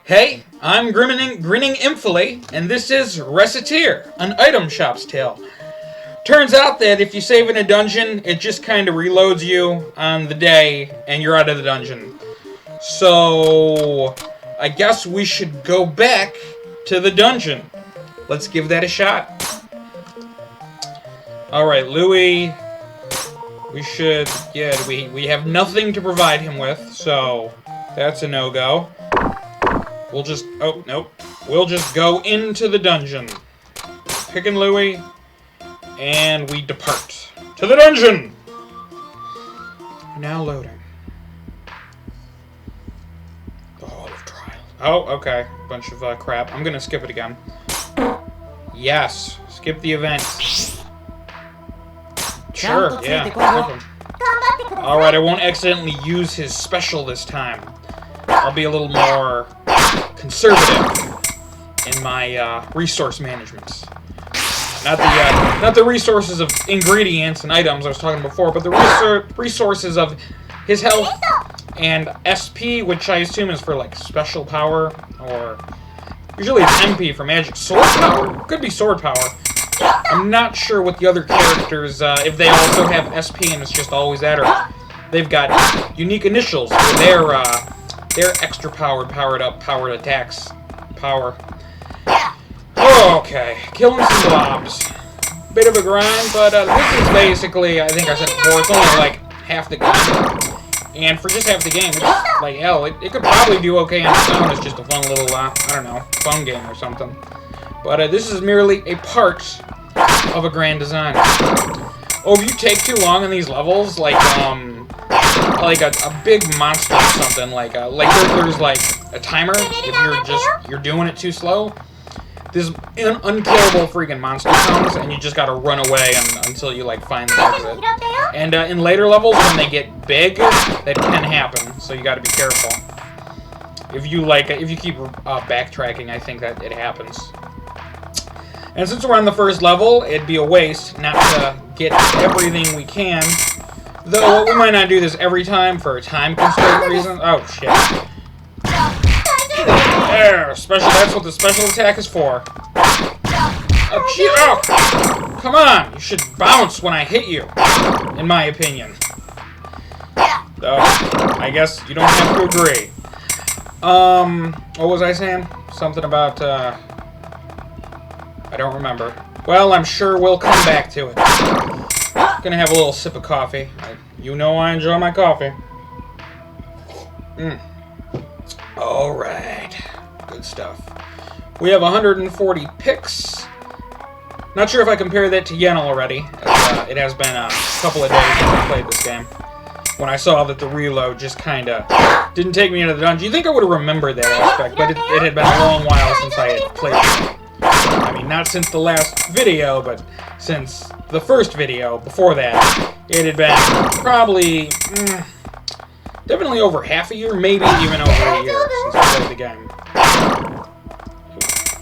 Hey, I'm grinningimpfully, and this is Recettear, an item shop's tale. Turns out that if you save in a dungeon, it just kind of reloads you on the day, and you're out of the dungeon. So, I guess we should go back to the dungeon. Let's give that a shot. Alright, Louis, we should, we have nothing to provide him with, so that's a no-go. We'll just, oh, nope. We'll just go into the dungeon. Picking Louis, and we depart to the dungeon! Now loading. The Hall of Trial. Oh, okay. Bunch of crap. I'm gonna skip it again. Yes. Skip the event. Sure, yeah. Alright, I won't accidentally use his special this time. I'll be a little more conservative in my resource management. Not the resources of ingredients and items I was talking before, but the resources of his health and SP, which I assume is for like special power, or usually it's MP for magic. Sword power? Could be sword power. I'm not sure what the other characters, if they also have SP and it's just always that, or they've got unique initials for their extra powered up, powered attacks power. Okay, killing some blobs. Bit of a grind, but this is basically, I think I said before, it's only like half the game. And for just half the game, it's like hell, it could probably do okay on its own as just a fun little, I don't know, fun game or something. But this is merely a part of a grand design. Oh, if you take too long on these levels, like a big monster or something, like there's like a timer if you're doing it too slow. This unkillable freaking monster comes, and you just gotta run away until you like find the exit. And in later levels, when they get big, that can happen. So you gotta be careful. If you keep backtracking, I think that it happens. And since we're on the first level, it'd be a waste not to get everything we can. Though we might not do this every time for time constraint reasons. Oh shit. There, that's what the special attack is for. Oh, gee, oh! Come on, you should bounce when I hit you, in my opinion. Though, I guess you don't have to agree. What was I saying? Something about, I don't remember. Well, I'm sure we'll come back to it. Gonna have a little sip of coffee. You know I enjoy my coffee. Alright. Good stuff. We have 140 picks. Not sure if I compare that to Yenel already. It has been a couple of days since I played this game. When I saw that the reload just kinda didn't take me into the dungeon. You think I would have remembered that aspect, but it had been a long while since I had played it. I mean, not since the last video, but since the first video before that. It had been probably definitely over half a year, maybe even over a year since I played the game.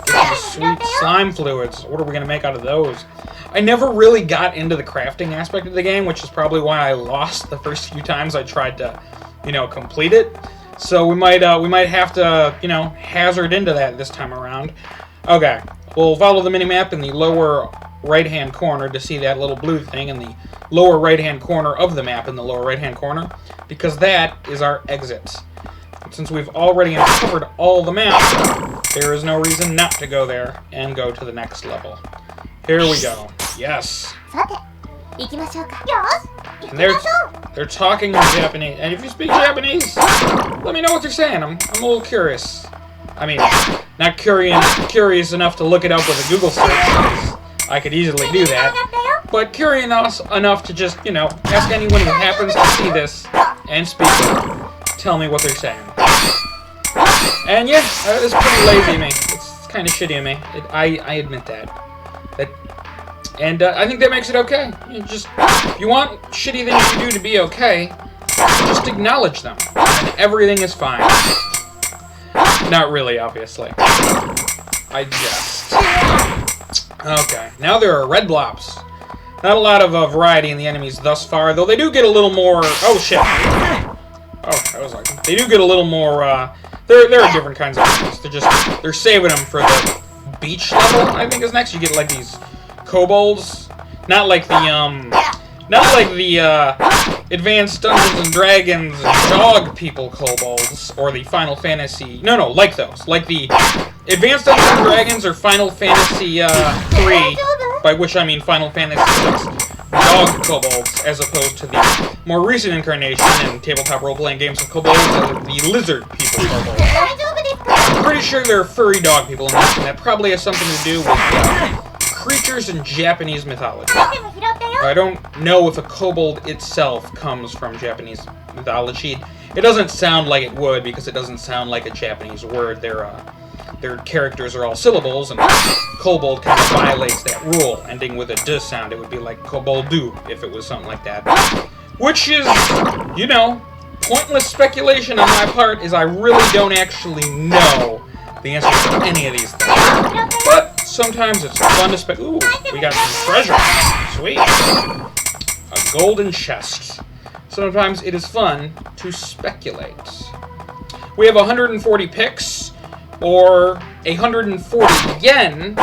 Get these sweet slime fluids. What are we going to make out of those? I never really got into the crafting aspect of the game, which is probably why I lost the first few times I tried to, complete it. So we might have to, hazard into that this time around. Okay, we'll follow the mini-map in the lower right-hand corner to see that little blue thing in the lower right-hand corner of the map in the lower right-hand corner, because that is our exit. And since we've already uncovered all the map, there is no reason not to go there and go to the next level. Here we go. Yes. And they're talking in Japanese. And if you speak Japanese, let me know what they're saying. I'm a little curious. I mean, not curious enough to look it up with a Google search. I could easily do that. But curious enough to just, ask anyone who happens to see this and speak it. Tell me what they're saying. And yeah, it's pretty lazy of me. It's kind of shitty of me. I admit that. And I think that makes it okay. If you want shitty things to do to be okay, just acknowledge them. And everything is fine. Not really, obviously. I jest. Okay, now there are red blobs. Not a lot of variety in the enemies thus far, though they do get a little more... Oh, shit. Oh, I was like... They do get a little more There are different kinds of enemies. They're saving them for the beach level, I think is next. You get like these kobolds. Not like the Advanced Dungeons and Dragons dog people kobolds or the Final Fantasy. No, like those. Like the Advanced Dungeons and Dragons or Final Fantasy 3, by which I mean Final Fantasy 6 dog kobolds, as opposed to the more recent incarnation in tabletop role-playing games of kobolds, the lizard people kobolds. I'm pretty sure there are furry dog people in this, and that probably has something to do with creatures in Japanese mythology. I don't know if a kobold itself comes from Japanese mythology. It doesn't sound like it would, because it doesn't sound like a Japanese word. Their characters are all syllables, and kobold kind of violates that rule, ending with a d sound. It would be like koboldu if it was something like that. Which is, you know, pointless speculation on my part, as I really don't actually know the answer to any of these things. But sometimes it's fun to spec. Ooh, we got some treasure. Sweet. A golden chest. Sometimes it is fun to speculate. We have 140 picks, or 140 yen,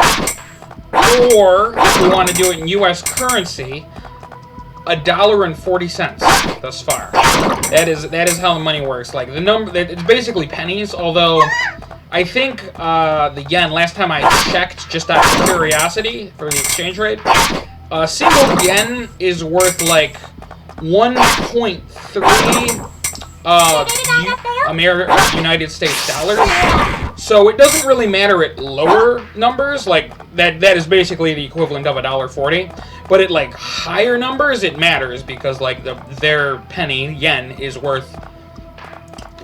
or if we want to do it in U.S. currency, $1.40 thus far. That is how the money works. Like the number, it's basically pennies. Although I think the yen, last time I checked, just out of curiosity for the exchange rate, a single yen is worth like 1.3 United States dollars. So it doesn't really matter at lower numbers, like that is basically the equivalent of $1.40. But at like higher numbers, it matters because like their penny, yen, is worth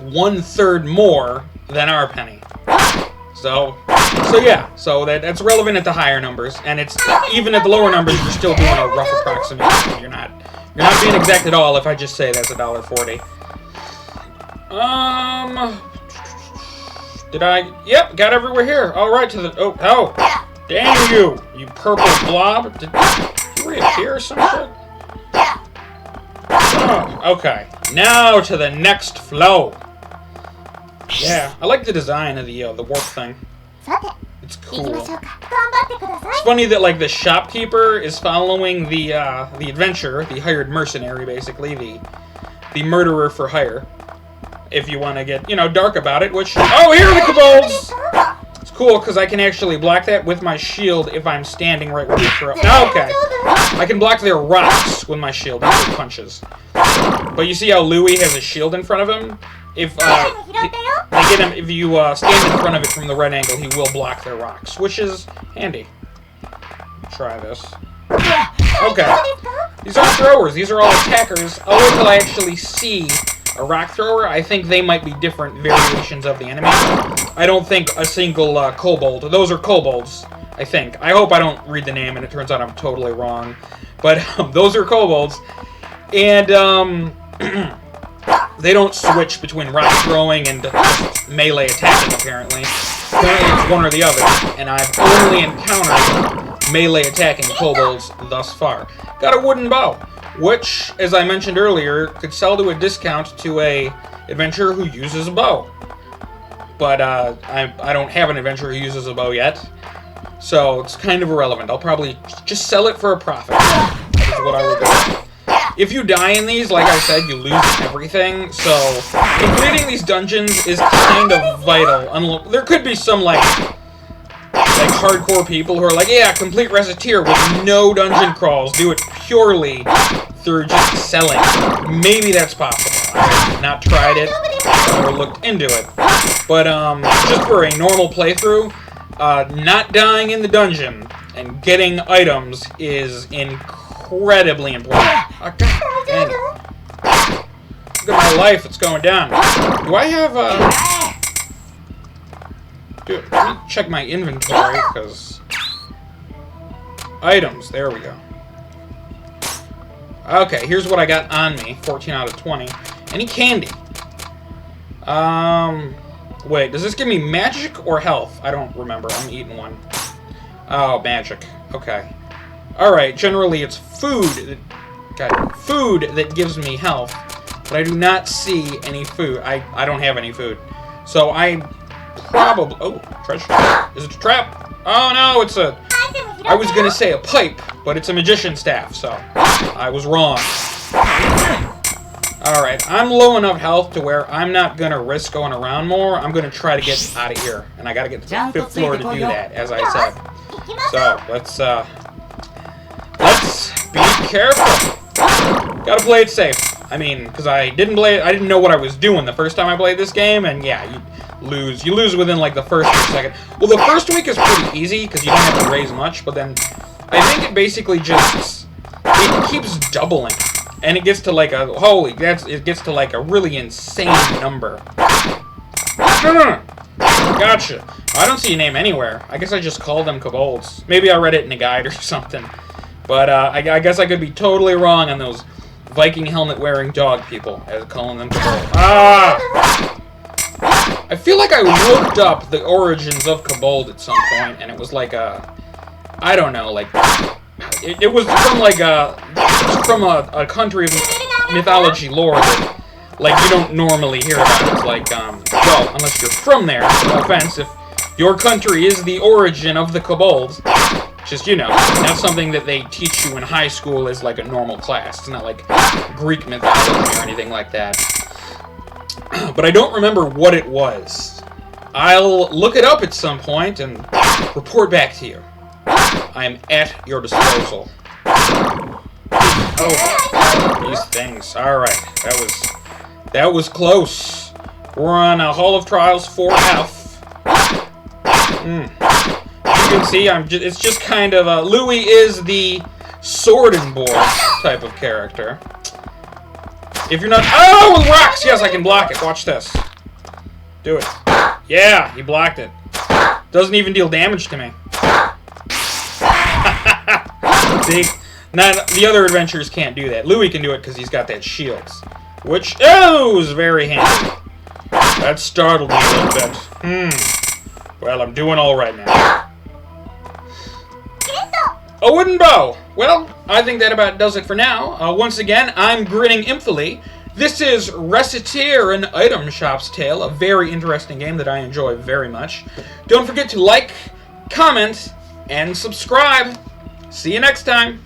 1/3 more than our penny. So yeah, so that's relevant at the higher numbers, and it's even at the lower numbers, you're still doing a rough approximation. You're not being exact at all if I just say that's $1.40. Did I? Yep, got everywhere here. All right, to the... Oh, damn you purple blob. Did you reappear or some shit? Oh, okay. Now to the next flow. Yeah, I like the design of the warp thing. It's cool. It's funny that, like, the shopkeeper is following the adventurer, the hired mercenary, basically, the murderer for hire. If you want to get, dark about it, which... Oh, here are the kobolds! It's cool, because I can actually block that with my shield if I'm standing right where they throw... Okay. I can block their rocks with my shield, not their punches. But you see how Louis has a shield in front of him? If you stand in front of it from the right angle, he will block their rocks, which is handy. Try this. Okay. These aren't throwers, these are all attackers. I'll wait till I actually see a rock thrower. I think they might be different variations of the enemy. I don't think a single kobold. Those are kobolds, I think. I hope I don't read the name and it turns out I'm totally wrong. But those are kobolds. And they don't switch between rock throwing and melee attacking, apparently. Apparently it's one or the other. And I've only encountered melee attacking kobolds thus far. Got a wooden bow, which, as I mentioned earlier, could sell to a discount to a adventurer who uses a bow. But I don't have an adventurer who uses a bow yet, so it's kind of irrelevant. I'll probably just sell it for a profit. That is what I will do. If you die in these, like I said, you lose everything, so completing these dungeons is kind of vital. There could be some, like hardcore people who are like, yeah, complete Recettear with no dungeon crawls. Do it purely through just selling. Maybe that's possible. I have not tried it or looked into it. But just for a normal playthrough, not dying in the dungeon and getting items is incredibly important. Oh, God dang it. Look at my life, it's going down. Do I have Dude, let me check my inventory, because... Items, there we go. Okay, here's what I got on me. 14 out of 20. Any candy? Wait, does this give me magic or health? I don't remember. I'm eating one. Oh, magic. Okay. Alright, generally it's food. Food that gives me health. But I do not see any food. I don't have any food. So I probably... Oh, treasure. Is it a trap? Oh, no, it's a... I was going to say a pipe, but it's a magician staff, so I was wrong. Alright, I'm low enough health to where I'm not going to risk going around more. I'm going to try to get out of here. And I got to get to the 5th floor to do that, as I said. So, let's be careful. Gotta play it safe. I mean, because I didn't know what I was doing the first time I played this game, and yeah, you lose within like the first or second. Well, the first week is pretty easy because you don't have to raise much, but then I think it basically just it keeps doubling, and it gets to like a it gets to like a really insane number. Gotcha. I don't see a name anywhere. I guess I just called them kobolds. Maybe I read it in a guide or something. But I guess I could be totally wrong on those Viking helmet-wearing dog people, as calling them kobolds. Ah! I feel like I looked up the origins of kobold at some point, and it was like a... I don't know, like... It was from like a country of mythology lore that, like, you don't normally hear about. It's like, well, unless you're from there, no offense, if your country is the origin of the kobolds, just, you know, that's something that they teach you in high school as, like, a normal class. It's not like Greek mythology or anything like that. But I don't remember what it was. I'll look it up at some point and report back to you. I am at your disposal. Oh, these things. Alright, that was close. We're on Hall of Trials 4F. You can see, it's just kind of, Louis is the sword and board type of character. If you're not... Oh, with rocks! Yes, I can block it. Watch this. Do it. Yeah, he blocked it. Doesn't even deal damage to me. See? The other adventurers can't do that. Louis can do it because he's got that shield. Which, is very handy. That startled me a little bit. Well, I'm doing all right now. A wooden bow. Well, I think that about does it for now. Once again, I'm grinningimpfully. This is Recettear, an item shop's tale, a very interesting game that I enjoy very much. Don't forget to like, comment, and subscribe. See you next time.